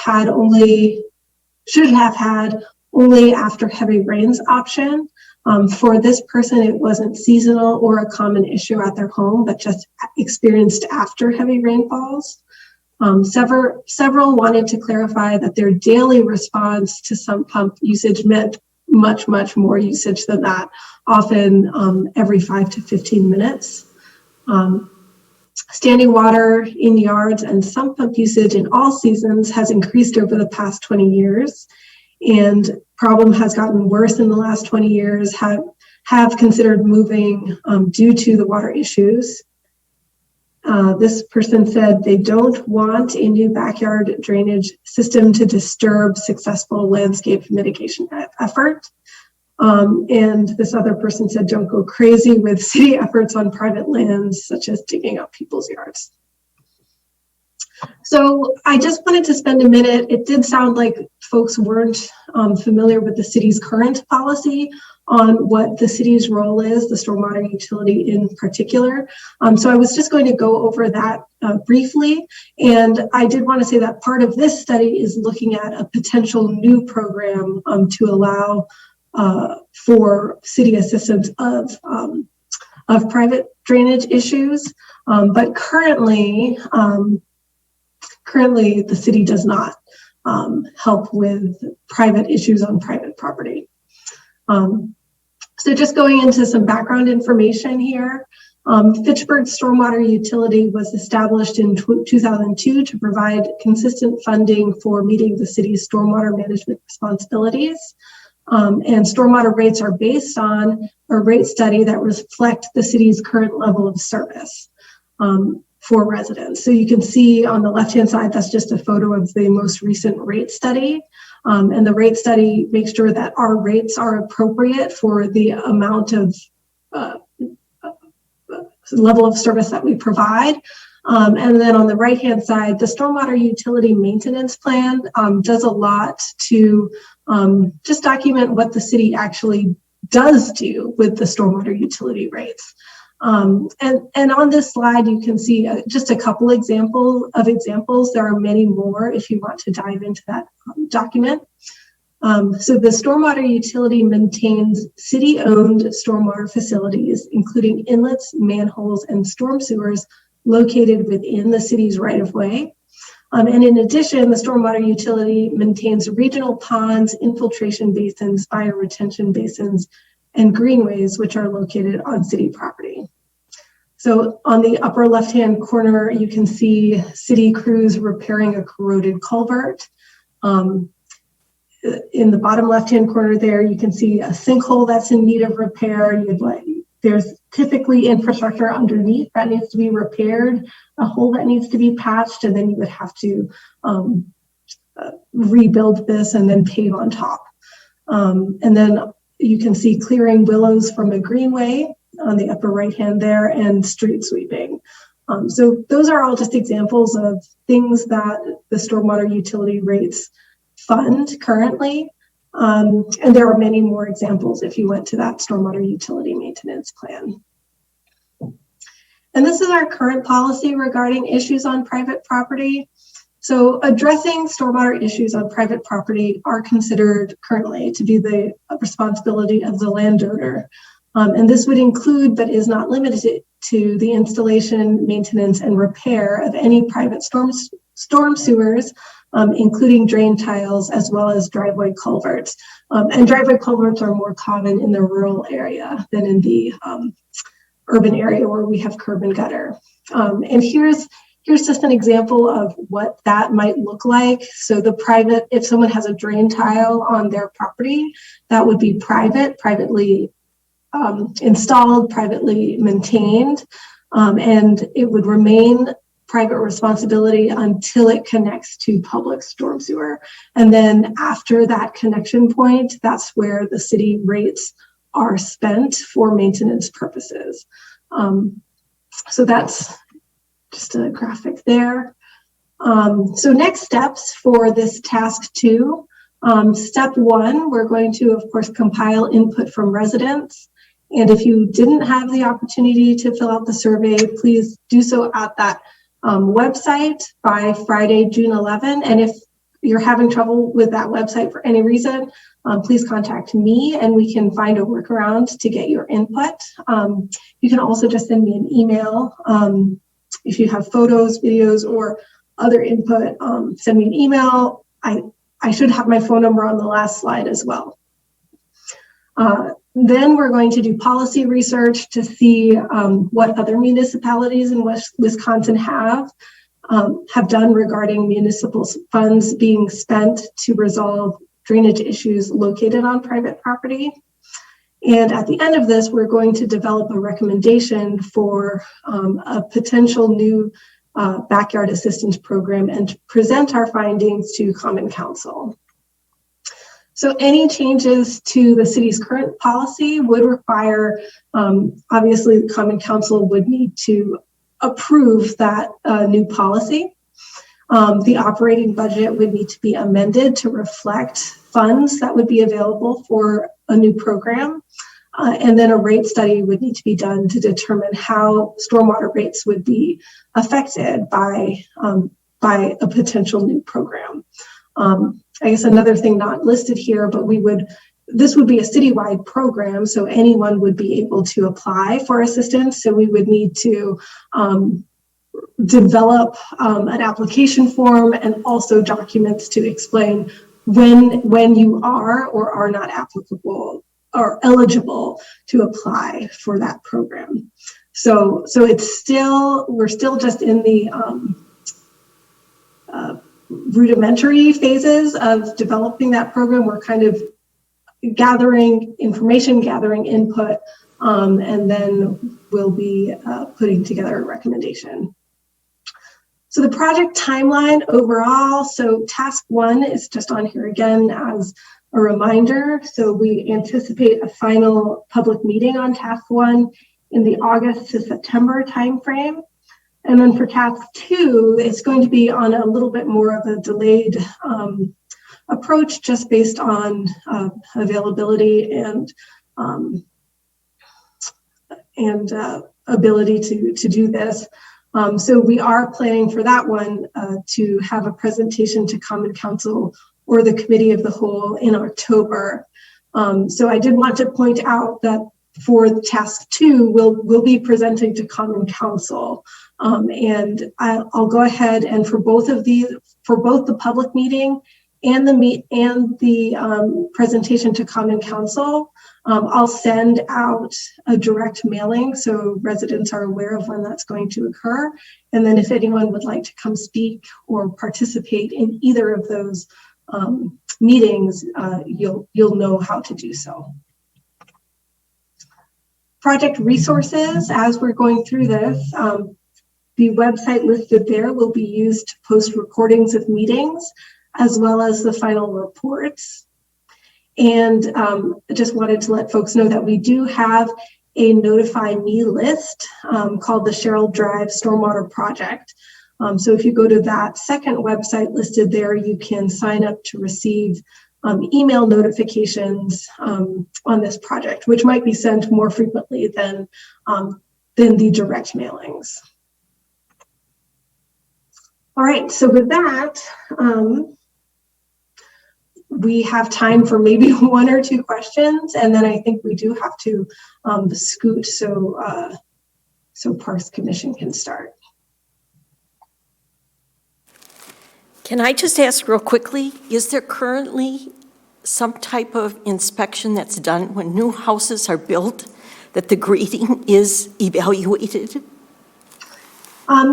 had only after heavy rains option. For this person, it wasn't seasonal or a common issue at their home, but just experienced after heavy rainfalls. Several wanted to clarify that their daily response to some pump usage meant much, much more usage than that, often every 5 to 15 minutes. Standing water in yards and sump pump usage in all seasons has increased over the past 20 years, and problem has gotten worse in the last 20 years, have considered moving due to the water issues. This person said they don't want a new backyard drainage system to disturb successful landscape mitigation effort. And this other person said, don't go crazy with city efforts on private lands, such as digging up people's yards. So I just wanted to spend a minute. It did sound like folks weren't familiar with the city's current policy on what the city's role is, the stormwater utility in particular. So I was just going to go over that briefly. And I did want to say that part of this study is looking at a potential new program to allow for city assistance of private drainage issues. But currently the city does not help with private issues on private property. So just going into some background information here, Fitchburg Stormwater Utility was established in 2002 to provide consistent funding for meeting the city's stormwater management responsibilities. And stormwater rates are based on a rate study that reflect the city's current level of service for residents. So you can see on the left-hand side, that's just a photo of the most recent rate study. And the rate study makes sure that our rates are appropriate for the amount of level of service that we provide. And then on the right-hand side, the stormwater utility maintenance plan does a lot to just document what the city actually does do with the stormwater utility rates. And on this slide, you can see just a couple examples. There are many more if you want to dive into that document. So the stormwater utility maintains city-owned stormwater facilities, including inlets, manholes, and storm sewers located within the city's right-of-way. And in addition, the stormwater utility maintains regional ponds, infiltration basins, fire retention basins, and greenways, which are located on city property. So on the upper left-hand corner, you can see city crews repairing a corroded culvert. In the bottom left-hand corner there, you can see a sinkhole that's in need of repair. There's typically infrastructure underneath that needs to be repaired, a hole that needs to be patched, and then you would have to rebuild this and then pave on top. And then you can see clearing willows from a greenway on the upper right hand there, and street sweeping. So those are all just examples of things that the stormwater utility rates fund currently. And there are many more examples if you went to that stormwater utility maintenance plan. And this is our current policy regarding issues on private property. So addressing stormwater issues on private property are considered currently to be the responsibility of the landowner. And this would include, but is not limited to, the installation, maintenance, and repair of any private storm sewers, including drain tiles, as well as driveway culverts. And driveway culverts are more common in the rural area than in the urban area where we have curb and gutter. And here's just an example of what that might look like. So if someone has a drain tile on their property, that would be privately installed, privately maintained, and it would remain private responsibility until it connects to public storm sewer. And then after that connection point, that's where the city rates are spent for maintenance purposes. So that's just a graphic there. So next steps for this task 2. Step 1, we're going to, of course, compile input from residents. And if you didn't have the opportunity to fill out the survey, please do so at that website by Friday, June 11. And if you're having trouble with that website for any reason, please contact me and we can find a workaround to get your input. You can also just send me an email. If you have photos, videos, or other input, send me an email. I should have my phone number on the last slide as well. Then we're going to do policy research to see what other municipalities in Wisconsin have done regarding municipal funds being spent to resolve drainage issues located on private property. And at the end of this, we're going to develop a recommendation for a potential new backyard assistance program and present our findings to Common Council. So any changes to the city's current policy would require, obviously, the Common Council would need to approve that new policy. The operating budget would need to be amended to reflect funds that would be available for a new program. And then a rate study would need to be done to determine how stormwater rates would be affected by a potential new program. I guess another thing not listed here, but this would be a citywide program, so anyone would be able to apply for assistance. So we would need to develop an application form and also documents to explain when you are or are not applicable or eligible to apply for that program. So we're still just in the rudimentary phases of developing that program. We're kind of gathering information, gathering input, and then we'll be putting together a recommendation. So the project timeline overall, so task 1 is just on here again as a reminder. So we anticipate a final public meeting on task 1 in the August to September timeframe. And then for task 2, it's going to be on a little bit more of a delayed approach, just based on availability and ability to do this. So we are planning for that one to have a presentation to Common Council or the Committee of the Whole in October. So I did want to point out that for task 2, we'll be presenting to Common Council. And I'll go ahead and for both the public meeting and the presentation to Common Council, I'll send out a direct mailing so residents are aware of when that's going to occur. And then if anyone would like to come speak or participate in either of those meetings, you'll know how to do so. Project resources, as we're going through this, the website listed there will be used to post recordings of meetings as well as the final reports. And I just wanted to let folks know that we do have a Notify Me list called the Cheryl Drive Stormwater Project. So if you go to that second website listed there, you can sign up to receive email notifications on this project, which might be sent more frequently than the direct mailings. All right, so with that, we have time for maybe 1 or 2 questions, and then I think we do have to scoot so Parks Commission can start. Can I just ask real quickly, is there currently some type of inspection that's done when new houses are built that the grading is evaluated?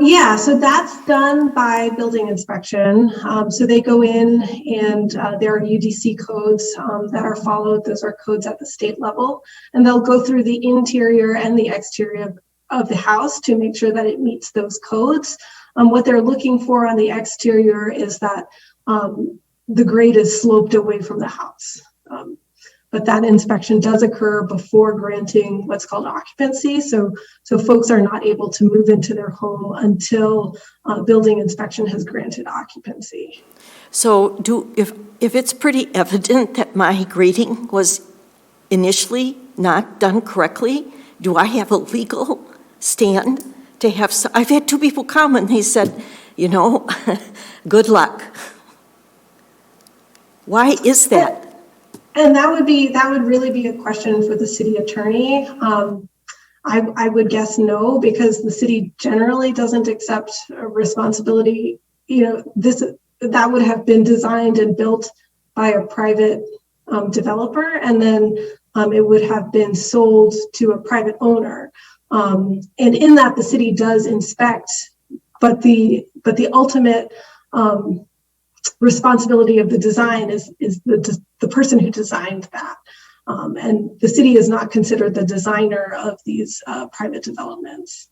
Yeah, so that's done by building inspection. So they go in and there are UDC codes that are followed. Those are codes at the state level, and they'll go through the interior and the exterior of the house to make sure that it meets those codes. What they're looking for on the exterior is that the grade is sloped away from the house. But that inspection does occur before granting what's called occupancy. So folks are not able to move into their home until building inspection has granted occupancy. So if it's pretty evident that my grading was initially not done correctly, do I have a legal stand to have I've had 2 people come and they said, you know, good luck. Why is that? And that would really be a question for the city attorney. I would guess no, because the city generally doesn't accept responsibility. You know, that would have been designed and built by a private developer, and then it would have been sold to a private owner. And in that, the city does inspect, but the ultimate responsibility of the design is the person who designed that. And the city is not considered the designer of these private developments.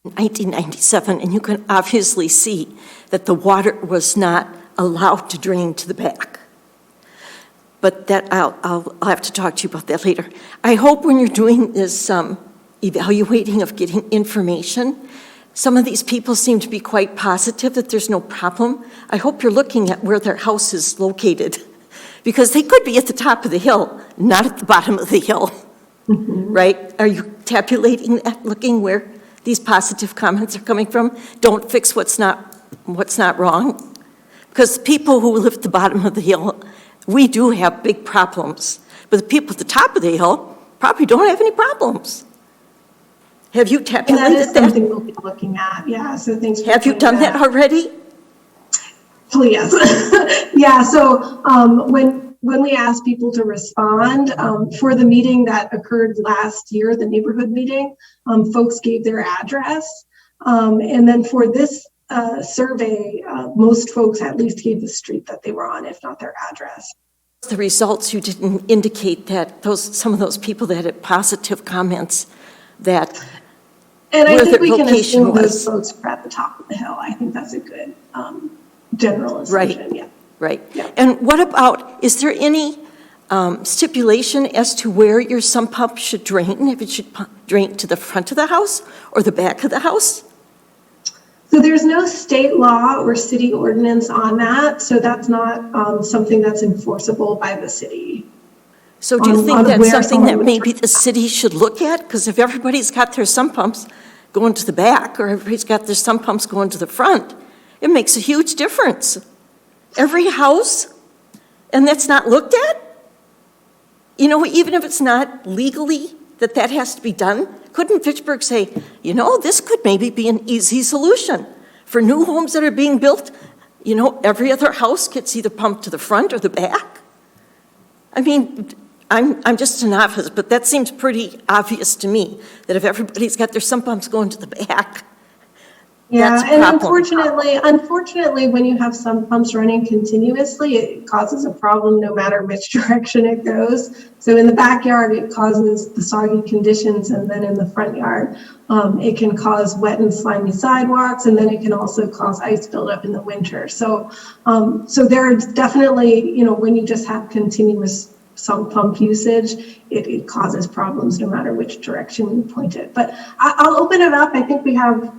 1997, and you can obviously see that the water was not allowed to drain to the back. But that I'll have to talk to you about that later. I hope when you're doing this evaluating of getting information, some of these people seem to be quite positive that there's no problem. I hope you're looking at where their house is located, because they could be at the top of the hill, not at the bottom of the hill, right? Are you tabulating that, looking where these positive comments are coming from? Don't fix what's not wrong. Because people who live at the bottom of the hill, we do have big problems. But the people at the top of the hill probably don't have any problems. Have you tabulated that? And that is something we'll be looking at. Yeah, so thanks for Have you done that already? Please. Yeah, so when we asked people to respond for the meeting that occurred last year, the neighborhood meeting, folks gave their address. And then for this survey, most folks at least gave the street that they were on, if not their address. The results, you didn't indicate that some of those people that had positive comments that and I think we can assume those folks are at the top of the hill. I think that's a good general assumption. Right. Yeah. Right. Yeah. And what about, is there any stipulation as to where your sump pump should drain? If it should drain to the front of the house or the back of the house? So there's no state law or city ordinance on that. So that's not something that's enforceable by the city. So do you on think that's where something someone that would maybe the city should look at? Because if everybody's got their sump pumps going to the back, or everybody's got their sump pumps going to the front, it makes a huge difference. Every house, and that's not looked at? You know, even if it's not legally that has to be done, couldn't Fitchburg say, you know, this could maybe be an easy solution for new homes that are being built? You know, every other house gets either pumped to the front or the back. I mean, I'm just a novice, but that seems pretty obvious to me, that if everybody's got their sump pumps going to the back, Yeah, that's a and problem. unfortunately, when you have sump pumps running continuously, it causes a problem no matter which direction it goes. So in the backyard, it causes the soggy conditions, and then in the front yard, it can cause wet and slimy sidewalks, and then it can also cause ice buildup in the winter. So, so there's definitely, you know, when you just have continuous sump pump usage, it causes problems no matter which direction you point it. But I'll open it up. I think we have.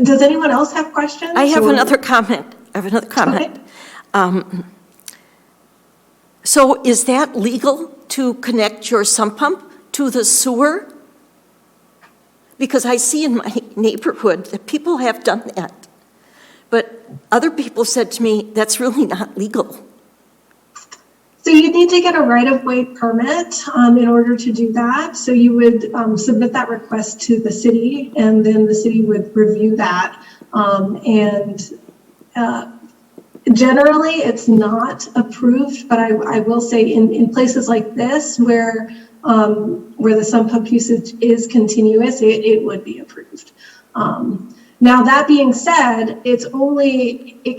Does anyone else have questions? I have another comment. Okay. So is that legal to connect your sump pump to the sewer? Because I see in my neighborhood that people have done that. But other people said to me, that's really not legal. So you need to get a right-of-way permit in order to do that. So you would submit that request to the city, and then the city would review that. Generally, it's not approved, but I will say in places like this where the sump pump usage is continuous, it would be approved. Now, that being said, it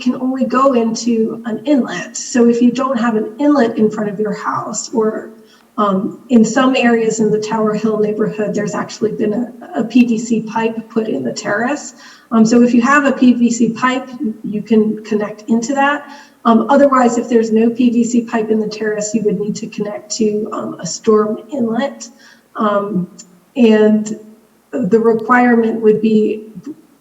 can only go into an inlet. So if you don't have an inlet in front of your house, or in some areas in the Tower Hill neighborhood, there's actually been a PVC pipe put in the terrace. So if you have a PVC pipe, you can connect into that. Otherwise, if there's no PVC pipe in the terrace, you would need to connect to a storm inlet. And the requirement would be,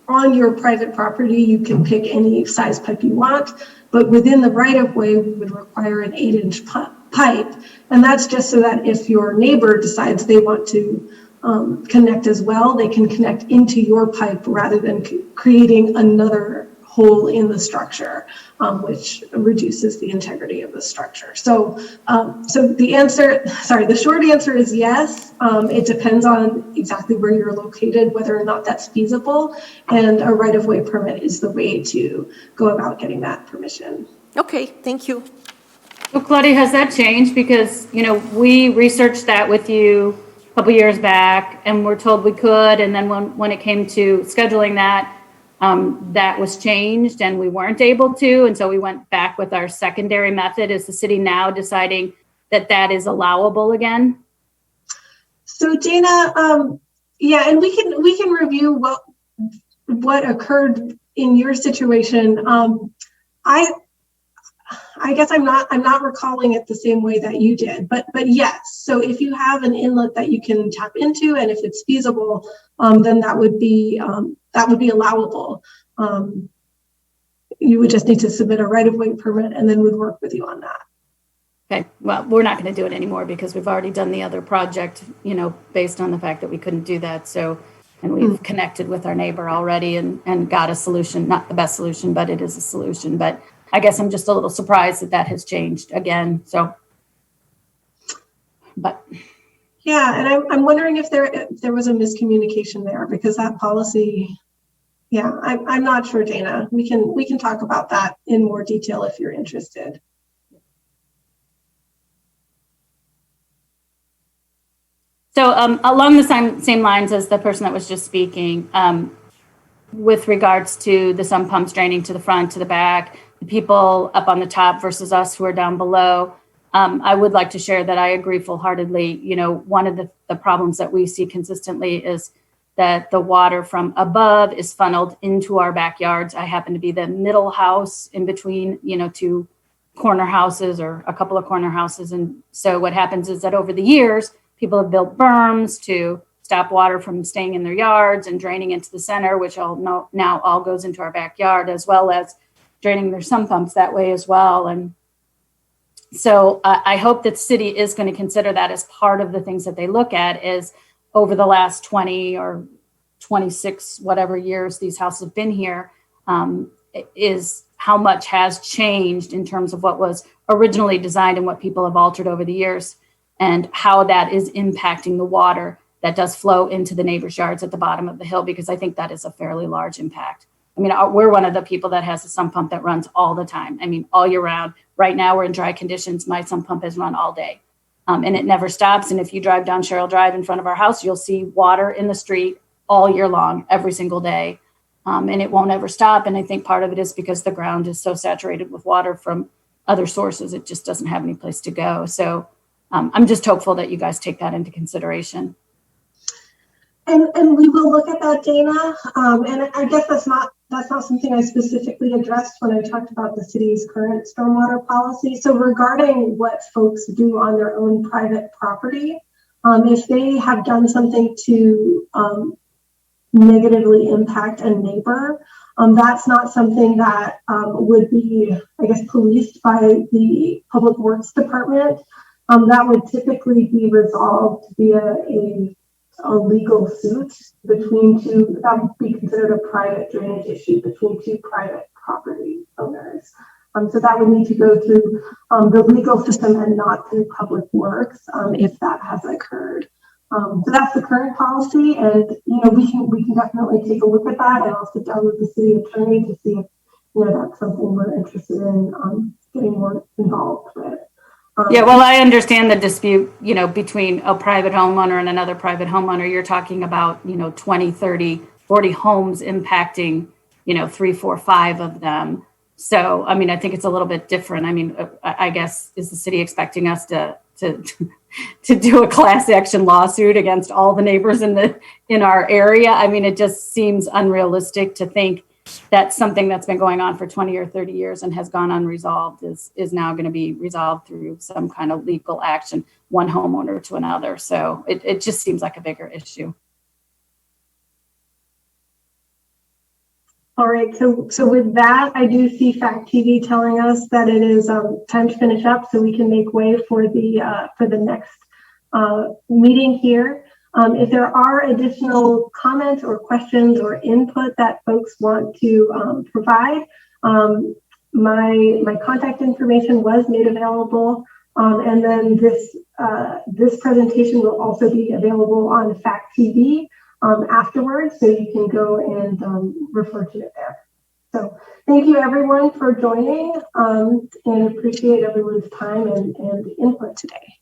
on your private property, you can pick any size pipe you want, but within the right-of-way, we would require an 8-inch pipe. And that's just so that if your neighbor decides they want to connect as well, they can connect into your pipe rather than creating another hole in the structure, which reduces the integrity of the structure. So, the short answer is yes. It depends on exactly where you're located, whether or not that's feasible, and a right-of-way permit is the way to go about getting that permission. Okay, thank you. So Claudia, has that changed? Because, you know, we researched that with you a couple years back, and we're told we could, and then when it came to scheduling that, that was changed and we weren't able to. And so we went back with our secondary method. Is the city now deciding that is allowable again? So Dana, yeah, and we can review what occurred in your situation. I guess I'm not recalling it the same way that you did, but yes. So if you have an inlet that you can tap into, and if it's feasible, then that would be allowable. You would just need to submit a right-of-way permit, and then we'd work with you on that. Okay. Well, we're not going to do it anymore because we've already done the other project, you know, based on the fact that we couldn't do that. So, and we've connected with our neighbor already and got a solution, not the best solution, but it is a solution. But I guess I'm just a little surprised that has changed again. So, but. Yeah, and I'm wondering if there was a miscommunication there, because that policy, yeah, I'm not sure, Dana. We can talk about that in more detail if you're interested. So along the same lines as the person that was just speaking, with regards to the sump pumps draining to the front, to the back, the people up on the top versus us who are down below, I would like to share that I agree full-heartedly. You know, one of the problems that we see consistently is that the water from above is funneled into our backyards. I happen to be the middle house in between, you know, two corner houses or a couple of corner houses. And so what happens is that over the years, people have built berms to stop water from staying in their yards and draining into the center, which now all goes into our backyard, as well as draining their sump pumps that way as well. And So I hope that city is going to consider that as part of the things that they look at is over the last 20 or 26, whatever years these houses have been here, is how much has changed in terms of what was originally designed and what people have altered over the years, and how that is impacting the water that does flow into the neighbors' yards at the bottom of the hill, because I think that is a fairly large impact. I mean, we're one of the people that has a sump pump that runs all the time. I mean, all year round. Right now, we're in dry conditions. My sump pump has run all day, and it never stops. And if you drive down Cheryl Drive in front of our house, you'll see water in the street all year long, every single day. And it won't ever stop. And I think part of it is because the ground is so saturated with water from other sources, it just doesn't have any place to go. So I'm just hopeful that you guys take that into consideration. And we will look at that, Dana. And I guess that's not something I specifically addressed when I talked about the city's current stormwater policy. So regarding what folks do on their own private property, if they have done something to negatively impact a neighbor, that's not something that would be, I guess, policed by the Public Works Department. That would typically be resolved via a legal suit between two, that would be considered a private drainage issue between two private property owners. So that would need to go through the legal system and not through Public Works if that has occurred. So that's the current policy, and we can definitely take a look at that, and I'll sit down with the city attorney to see if that's something we're interested in getting more involved with. Yeah, well, I understand the dispute, between a private homeowner and another private homeowner. You're talking about 20, 30, 40 homes impacting 3, 4, 5 of them. So I mean, I think it's a little bit different. I mean, I guess, is the city expecting us to do a class action lawsuit against all the neighbors in our area? I mean, it just seems unrealistic to think that something that's been going on for 20 or 30 years and has gone unresolved is now going to be resolved through some kind of legal action, one homeowner to another. So it just seems like a bigger issue. All right, so with that, I do see Fact TV telling us that it is time to finish up, so we can make way for the next meeting here. If there are additional comments or questions or input that folks want to provide, my contact information was made available, and then this presentation will also be available on Fact TV afterwards, so you can go and refer to it there. So thank you everyone for joining, and appreciate everyone's time and input today.